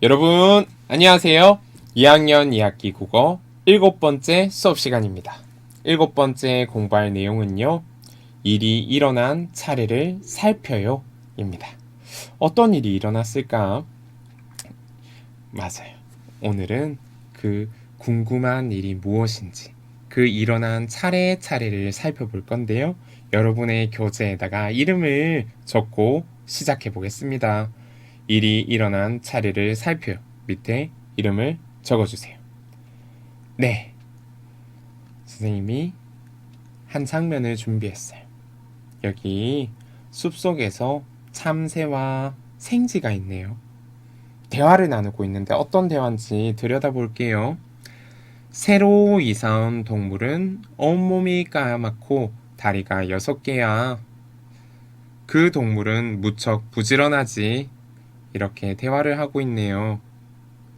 여러분, 안녕하세요. 2학년 2학기 국어 7번째 수업 시간입니다. 7번째 공부할 내용은요. 일이 일어난 차례를 살펴요 입니다. 어떤 일이 일어났을까? 맞아요. 오늘은 그 궁금한 일이 무엇인지 그 일어난 차례차례를 살펴볼 건데요. 여러분의 교재에다가 이름을 적고 시작해 보겠습니다. 일이 일어난 차례를 살펴요. 밑에 이름을 적어주세요. 네. 선생님이 한 장면을 준비했어요. 여기 숲속에서 참새와 생쥐가 있네요. 대화를 나누고 있는데 어떤 대화인지 들여다볼게요. 새로 이사 온 동물은 온몸이 까맣고 다리가 6개야. 그 동물은 무척 부지런하지. 이렇게 대화를 하고 있네요.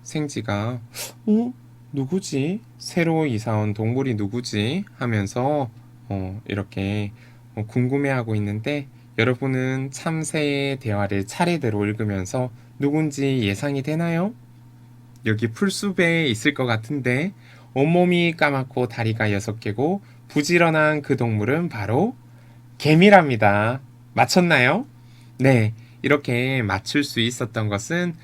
생쥐가 누구지? 새로 이사 온 동물이 누구지? 하면서 이렇게 궁금해하고 있는데 여러분은 참새의 대화를 차례대로 읽으면서 누군지 예상이 되나요? 여기 풀숲에 있을 것 같은데 온몸이 까맣고 다리가 6개고 부지런한 그 동물은 바로 개미랍니다. 맞췄나요? 네, 이렇게 맞출 수 있었던 것은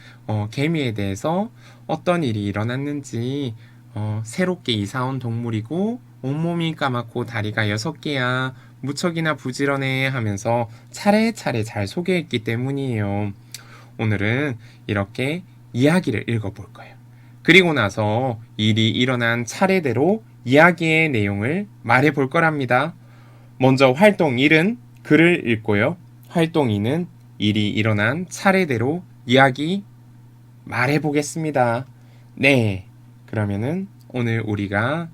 개미에 대해서 어떤 일이 일어났는지 새롭게 이사 온 동물이고 온몸이 까맣고 다리가 6개야 무척이나 부지런해 하면서 차례차례 잘 소개했기 때문이에요. 오늘은 이렇게 이야기를 읽어볼 거예요. 그리고 나서 일이 일어난 차례대로 이야기의 내용을 말해볼 거랍니다. 먼저 활동 1은 글을 읽고요. 활동 2는 일이 일어난 차례대로 이야기 말해보겠습니다. 네, 그러면은 오늘 우리가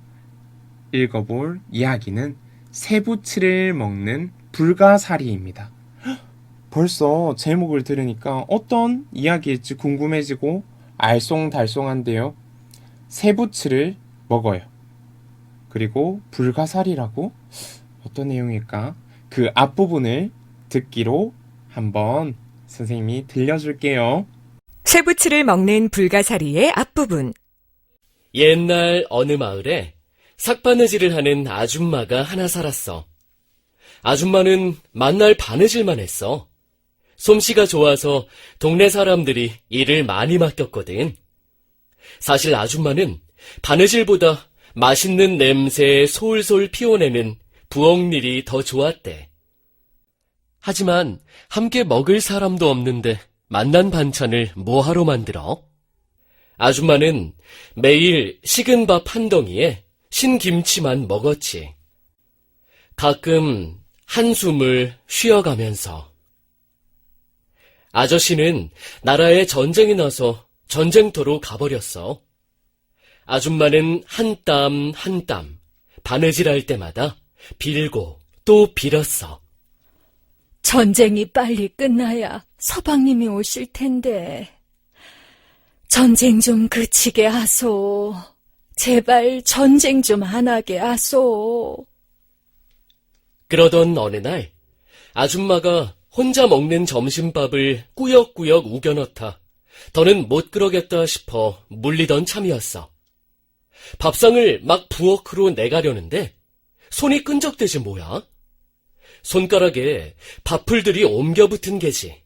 읽어볼 이야기는 새부치를 먹는 불가사리입니다. 벌써 제목을 들으니까 어떤 이야기일지 궁금해지고 알쏭달쏭한데요. 새부치를 먹어요. 그리고 불가사리라고? 어떤 내용일까? 그 앞부분을 듣기로 한번 선생님이 들려줄게요. 쇠부치를 먹는 불가사리의 앞부분. 옛날 어느 마을에 삭바느질을 하는 아줌마가 하나 살았어. 아줌마는 만날 바느질만 했어. 솜씨가 좋아서 동네 사람들이 일을 많이 맡겼거든. 사실 아줌마는 바느질보다 맛있는 냄새에 솔솔 피워내는 부엌일이 더 좋았대. 하지만 함께 먹을 사람도 없는데 만난 반찬을 뭐하러 만들어? 아줌마는 매일 식은 밥 한 덩이에 신김치만 먹었지. 가끔 한숨을 쉬어가면서. 아저씨는 나라에 전쟁이 나서 전쟁터로 가버렸어. 아줌마는 한 땀 한 땀 바느질할 때마다 빌고 또 빌었어. 전쟁이 빨리 끝나야 서방님이 오실 텐데. 전쟁 좀 그치게 하소. 제발 전쟁 좀 안 하게 하소. 그러던 어느 날 아줌마가 혼자 먹는 점심밥을 꾸역꾸역 우겨넣다 더는 못 그러겠다 싶어 물리던 참이었어. 밥상을 막 부엌으로 내가려는데 손이 끈적대지 뭐야? 손가락에 밥풀들이 옮겨붙은 게지.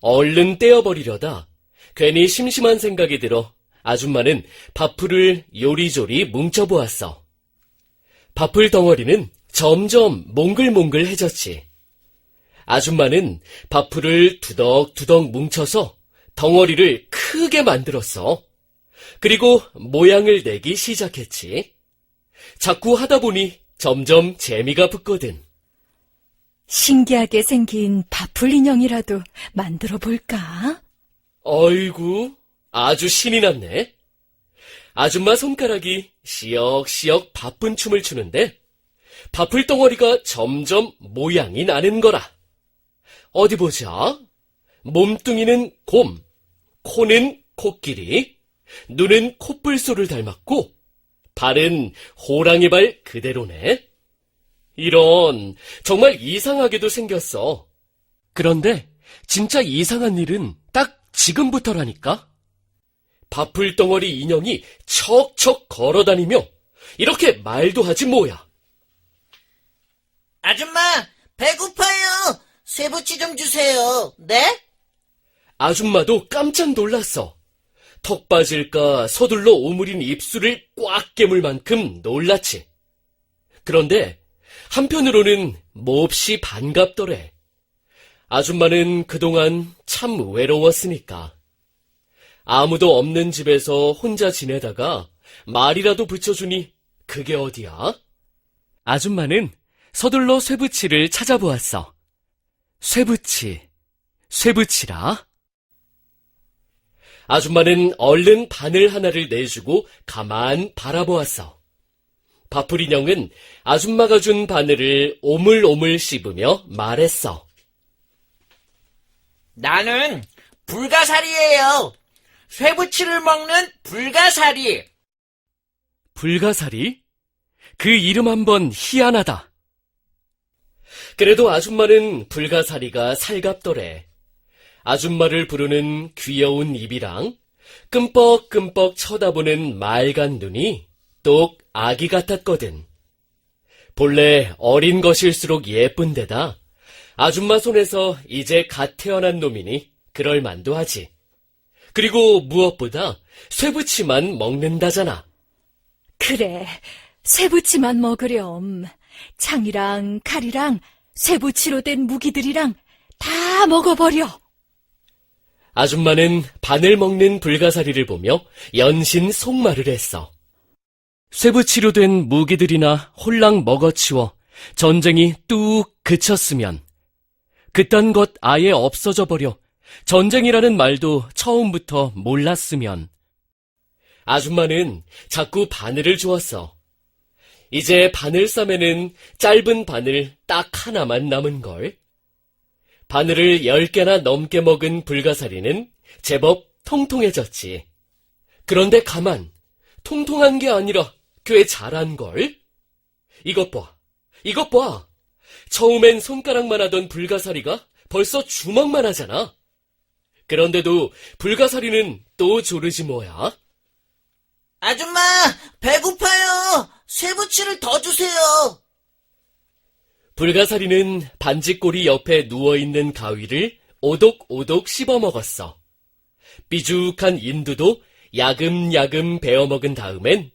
얼른 떼어버리려다 괜히 심심한 생각이 들어 아줌마는 밥풀을 요리조리 뭉쳐보았어. 밥풀 덩어리는 점점 몽글몽글해졌지. 아줌마는 밥풀을 두덕두덕 뭉쳐서 덩어리를 크게 만들었어. 그리고 모양을 내기 시작했지. 자꾸 하다 보니 점점 재미가 붙거든. 신기하게 생긴 밥풀 인형이라도 만들어 볼까? 어이구, 아주 신이 났네. 아줌마 손가락이 시역시역 바쁜 춤을 추는데 밥풀 덩어리가 점점 모양이 나는 거라. 어디 보자. 몸뚱이는 곰, 코는 코끼리, 눈은 코뿔소를 닮았고 발은 호랑이 발 그대로네. 이런, 정말 이상하게도 생겼어. 그런데 진짜 이상한 일은 딱 지금부터라니까? 밥풀덩어리 인형이 척척 걸어다니며 이렇게 말도 하지 뭐야. 아줌마, 배고파요. 쇠부치 좀 주세요. 네? 아줌마도 깜짝 놀랐어. 턱 빠질까 서둘러 오므린 입술을 꽉 깨물 만큼 놀랐지. 그런데 한편으로는 몹시 반갑더래. 아줌마는 그동안 참 외로웠으니까. 아무도 없는 집에서 혼자 지내다가 말이라도 붙여주니 그게 어디야? 아줌마는 서둘러 쇠붙이를 찾아보았어. 쇠붙이, 쇠붙이라. 아줌마는 얼른 바늘 하나를 내주고 가만 바라보았어. 밥풀 인형은 아줌마가 준 바늘을 오물오물 씹으며 말했어. 나는 불가사리예요. 쇠부치를 먹는 불가사리. 불가사리? 그 이름 한번 희한하다. 그래도 아줌마는 불가사리가 살갑더래. 아줌마를 부르는 귀여운 입이랑 끔뻑끔뻑 쳐다보는 맑은 눈이 똑 아기 같았거든. 본래 어린 것일수록 예쁜 데다 아줌마 손에서 이제 갓 태어난 놈이니 그럴 만도 하지. 그리고 무엇보다 쇠부치만 먹는다잖아. 그래, 쇠부치만 먹으렴. 창이랑 칼이랑 쇠부치로 된 무기들이랑 다 먹어버려. 아줌마는 바늘 먹는 불가사리를 보며 연신 속말을 했어. 쇠부치로 된 무기들이나 홀랑 먹어치워 전쟁이 뚝 그쳤으면, 그딴 것 아예 없어져 버려 전쟁이라는 말도 처음부터 몰랐으면. 아줌마는 자꾸 바늘을 주었어. 이제 바늘쌈에는 짧은 바늘 딱 하나만 남은걸. 바늘을 10개나 넘게 먹은 불가사리는 제법 통통해졌지. 그런데 가만, 통통한 게 아니라 꽤 자란걸? 이것 봐, 이것 봐. 처음엔 손가락만 하던 불가사리가 벌써 주먹만 하잖아. 그런데도 불가사리는 또 조르지 뭐야. 아줌마, 배고파요. 쇠부치를 더 주세요. 불가사리는 반지꼬리 옆에 누워있는 가위를 오독오독 씹어먹었어. 삐죽한 인두도 야금야금 베어먹은 다음엔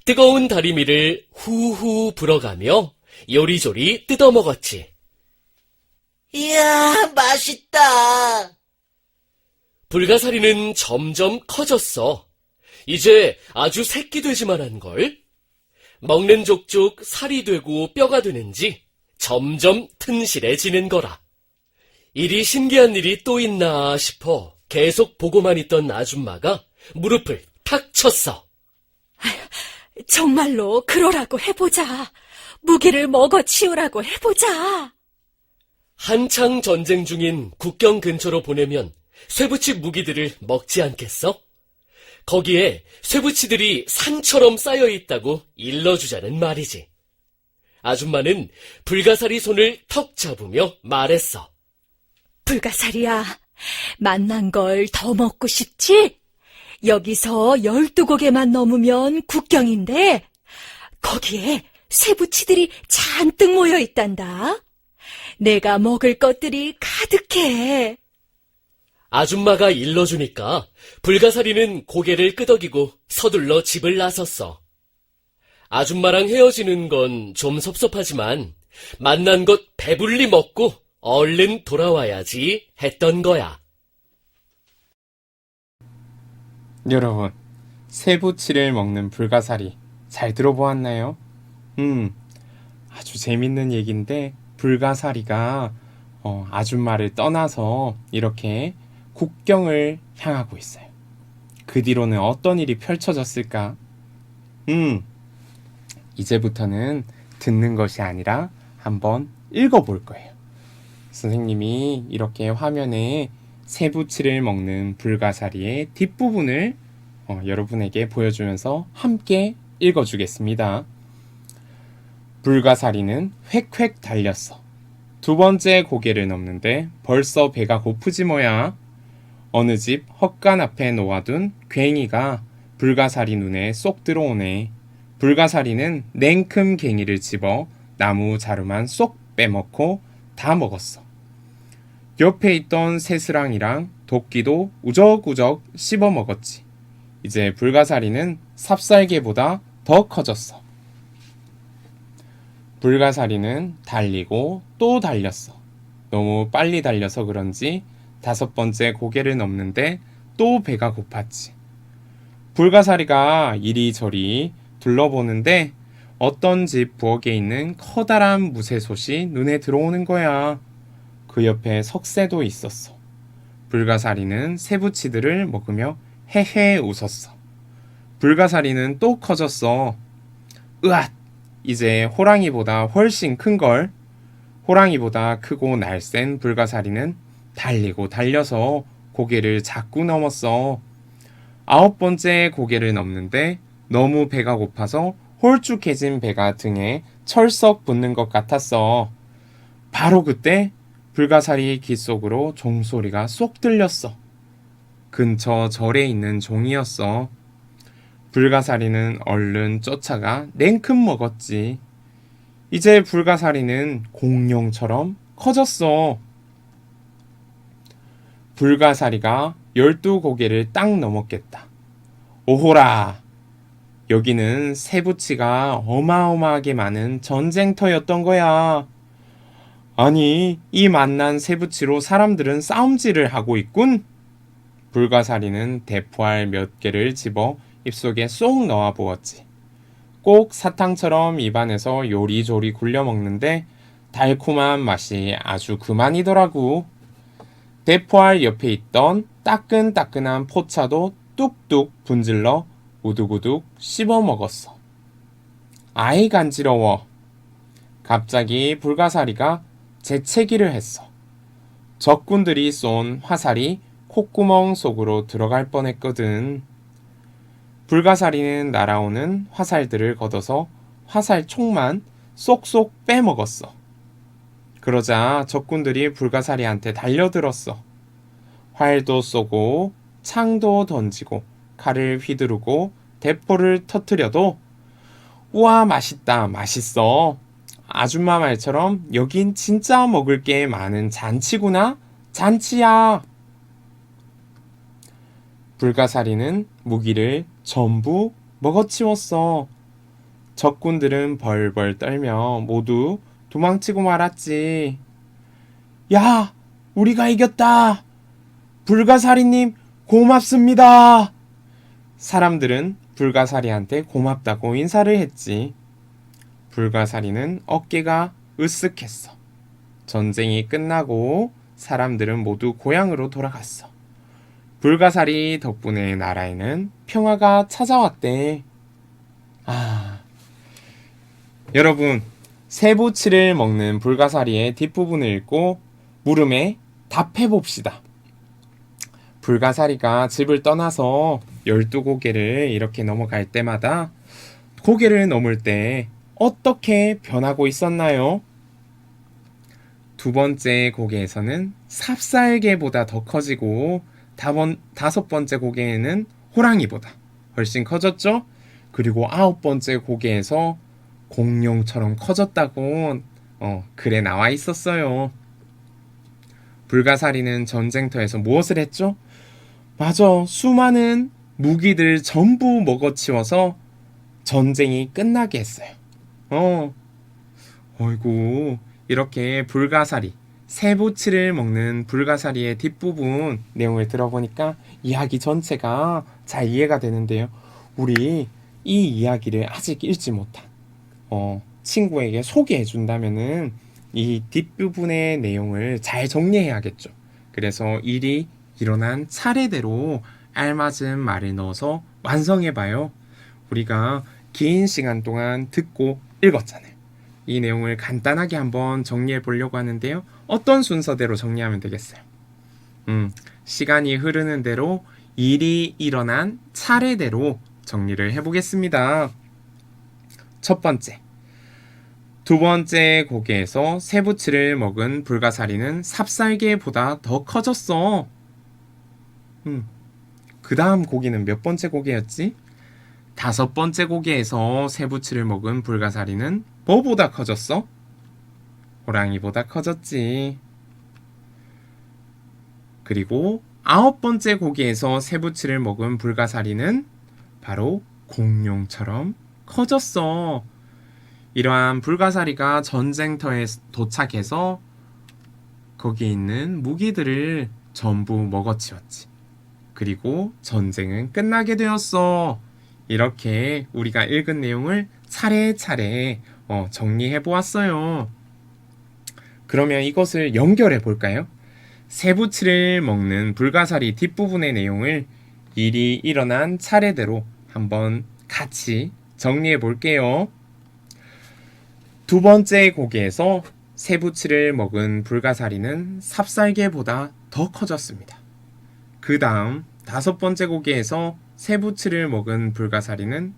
뜨거운 다리미를 후후 불어가며 요리조리 뜯어먹었지. 이야, 맛있다. 불가사리는 점점 커졌어. 이제 아주 새끼돼지만 한걸. 먹는 족족 살이 되고 뼈가 되는지 점점 튼실해지는 거라. 이리 신기한 일이 또 있나 싶어 계속 보고만 있던 아줌마가 무릎을 탁 쳤어. 정말로 그러라고 해보자. 무기를 먹어치우라고 해보자. 한창 전쟁 중인 국경 근처로 보내면 쇠붙이 무기들을 먹지 않겠어? 거기에 쇠붙이들이 산처럼 쌓여있다고 일러주자는 말이지. 아줌마는 불가사리 손을 턱 잡으며 말했어. 불가사리야, 만난 걸 더 먹고 싶지? 여기서 12고개만 넘으면 국경인데 거기에 쇠붙이들이 잔뜩 모여 있단다. 내가 먹을 것들이 가득해. 아줌마가 일러주니까 불가사리는 고개를 끄덕이고 서둘러 집을 나섰어. 아줌마랑 헤어지는 건 좀 섭섭하지만 만난 것 배불리 먹고 얼른 돌아와야지 했던 거야. 여러분, 쇠부치를 먹는 불가사리 잘 들어보았나요? 아주 재밌는 얘기인데 불가사리가 아줌마를 떠나서 이렇게 국경을 향하고 있어요. 그 뒤로는 어떤 일이 펼쳐졌을까? 이제부터는 듣는 것이 아니라 한번 읽어볼 거예요. 선생님이 이렇게 화면에 쇠부치를 먹는 불가사리의 뒷부분을 여러분에게 보여주면서 함께 읽어주겠습니다. 불가사리는 획획 달렸어. 두 번째 고개를 넘는데 벌써 배가 고프지 뭐야. 어느 집 헛간 앞에 놓아둔 괭이가 불가사리 눈에 쏙 들어오네. 불가사리는 냉큼 괭이를 집어 나무 자루만 쏙 빼먹고 다 먹었어. 옆에 있던 새스랑이랑 도끼도 우적우적 씹어 먹었지. 이제 불가사리는 삽살개보다 더 커졌어. 불가사리는 달리고 또 달렸어. 너무 빨리 달려서 그런지 5번째 고개를 넘는데 또 배가 고팠지. 불가사리가 이리저리 둘러보는데 어떤 집 부엌에 있는 커다란 무쇠솥이 눈에 들어오는 거야. 그 옆에 석쇠도 있었어. 불가사리는 새부치들을 먹으며 헤헤 웃었어. 불가사리는 또 커졌어. 으앗! 이제 호랑이보다 훨씬 큰걸. 호랑이보다 크고 날쌘 불가사리는 달리고 달려서 고개를 자꾸 넘었어. 9번째 고개를 넘는데 너무 배가 고파서 홀쭉해진 배가 등에 철썩 붙는 것 같았어. 바로 그때 불가사리 귀 속으로 종소리가 쏙 들렸어. 근처 절에 있는 종이었어. 불가사리는 얼른 쫓아가 냉큼 먹었지. 이제 불가사리는 공룡처럼 커졌어. 불가사리가 12고개를 딱 넘었겠다. 오호라! 여기는 새부치가 어마어마하게 많은 전쟁터였던 거야. 아니, 이 만난 새부치로 사람들은 싸움질을 하고 있군. 불가사리는 대포알 몇 개를 집어 입속에 쏙 넣어 부었지. 꼭 사탕처럼 입안에서 요리조리 굴려 먹는데 달콤한 맛이 아주 그만이더라고. 대포알 옆에 있던 따끈따끈한 포차도 뚝뚝 분질러 우두구둑 씹어 먹었어. 아이 간지러워. 갑자기 불가사리가 재채기를 했어. 적군들이 쏜 화살이 콧구멍 속으로 들어갈 뻔했거든. 불가사리는 날아오는 화살들을 걷어서 화살총만 쏙쏙 빼먹었어. 그러자 적군들이 불가사리한테 달려들었어. 활도 쏘고 창도 던지고 칼을 휘두르고 대포를 터뜨려도 우와 맛있다 맛있어. 아줌마 말처럼 여긴 진짜 먹을 게 많은 잔치구나. 잔치야. 불가사리는 무기를 전부 먹어치웠어. 적군들은 벌벌 떨며 모두 도망치고 말았지. 야, 우리가 이겼다. 불가사리님 고맙습니다. 사람들은 불가사리한테 고맙다고 인사를 했지. 불가사리는 어깨가 으쓱했어. 전쟁이 끝나고 사람들은 모두 고향으로 돌아갔어. 불가사리 덕분에 나라에는 평화가 찾아왔대. 여러분, 새부치를 먹는 불가사리의 뒷부분을 읽고 물음에 답해봅시다. 불가사리가 집을 떠나서 12고개를 이렇게 넘어갈 때마다 고개를 넘을 때 어떻게 변하고 있었나요? 2번째 고개에서는 삽살개보다 더 커지고 5번째 고개에는 호랑이보다 훨씬 커졌죠? 그리고 9번째 고개에서 공룡처럼 커졌다고 글에 나와 있었어요. 불가사리는 전쟁터에서 무엇을 했죠? 맞아, 수많은 무기들 전부 먹어치워서 전쟁이 끝나게 했어요. 어이구, 이렇게 불가사리, 새부치를 먹는 불가사리의 뒷부분 내용을 들어보니까 이야기 전체가 잘 이해가 되는데요. 우리 이 이야기를 아직 읽지 못한 친구에게 소개해 준다면은 이 뒷부분의 내용을 잘 정리해야겠죠. 그래서 일이 일어난 차례대로 알맞은 말을 넣어서 완성해봐요. 우리가 긴 시간 동안 듣고 읽었잖아요. 이 내용을 간단하게 한번 정리해 보려고 하는데요. 어떤 순서대로 정리하면 되겠어요? 시간이 흐르는 대로 일이 일어난 차례대로 정리를 해보겠습니다. 첫 번째, 2번째 고개에서 새부치를 먹은 불가사리는 삽살개보다 더 커졌어. 그 다음 고개는 몇 번째 고개였지? 5번째 고개에서 새부치를 먹은 불가사리는 뭐보다 커졌어? 호랑이보다 커졌지. 그리고 9번째 고개에서 새부치를 먹은 불가사리는 바로 공룡처럼 커졌어. 이러한 불가사리가 전쟁터에 도착해서 거기에 있는 무기들을 전부 먹어치웠지. 그리고 전쟁은 끝나게 되었어. 이렇게 우리가 읽은 내용을 차례차례 정리해 보았어요. 그러면 이것을 연결해 볼까요? 새부치를 먹는 불가사리 뒷부분의 내용을 일이 일어난 차례대로 한번 같이 정리해 볼게요. 2번째 고개에서 새부치를 먹은 불가사리는 삽살개보다 더 커졌습니다. 그 다음 5번째 고개에서 새부치를 먹은 불가사리는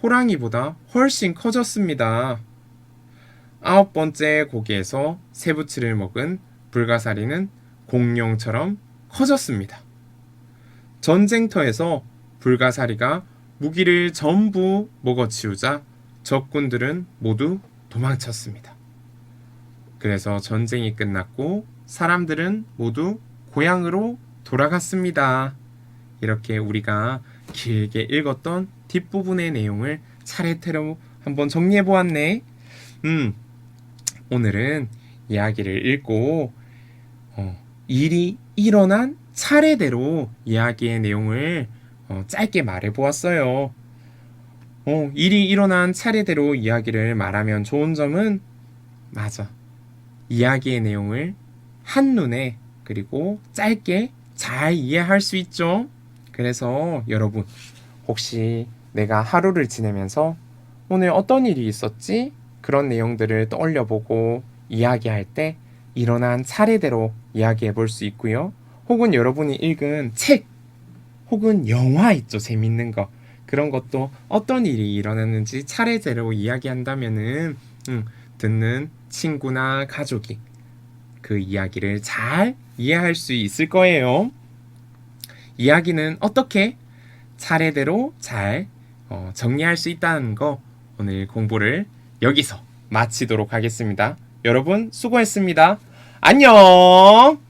호랑이보다 훨씬 커졌습니다. 9번째 고개에서 새부치를 먹은 불가사리는 공룡처럼 커졌습니다. 전쟁터에서 불가사리가 무기를 전부 먹어치우자 적군들은 모두 도망쳤습니다. 그래서 전쟁이 끝났고 사람들은 모두 고향으로 돌아갔습니다. 이렇게 우리가 길게 읽었던 뒷부분의 내용을 차례대로 한번 정리해 보았네. 오늘은 이야기를 읽고 일이 일어난 차례대로 이야기의 내용을 짧게 말해 보았어요. 일이 일어난 차례대로 이야기를 말하면 좋은 점은 맞아. 이야기의 내용을 한눈에 그리고 짧게 잘 이해할 수 있죠. 그래서 여러분 혹시 내가 하루를 지내면서 오늘 어떤 일이 있었지? 그런 내용들을 떠올려보고 이야기할 때 일어난 차례대로 이야기해 볼 수 있고요. 혹은 여러분이 읽은 책 혹은 영화 있죠. 재밌는 거. 그런 것도 어떤 일이 일어났는지 차례대로 이야기한다면은 듣는 친구나 가족이 그 이야기를 잘 이해할 수 있을 거예요. 이야기는 어떻게 차례대로 잘 정리할 수 있다는 거 오늘 공부를 여기서 마치도록 하겠습니다. 여러분 수고했습니다. 안녕!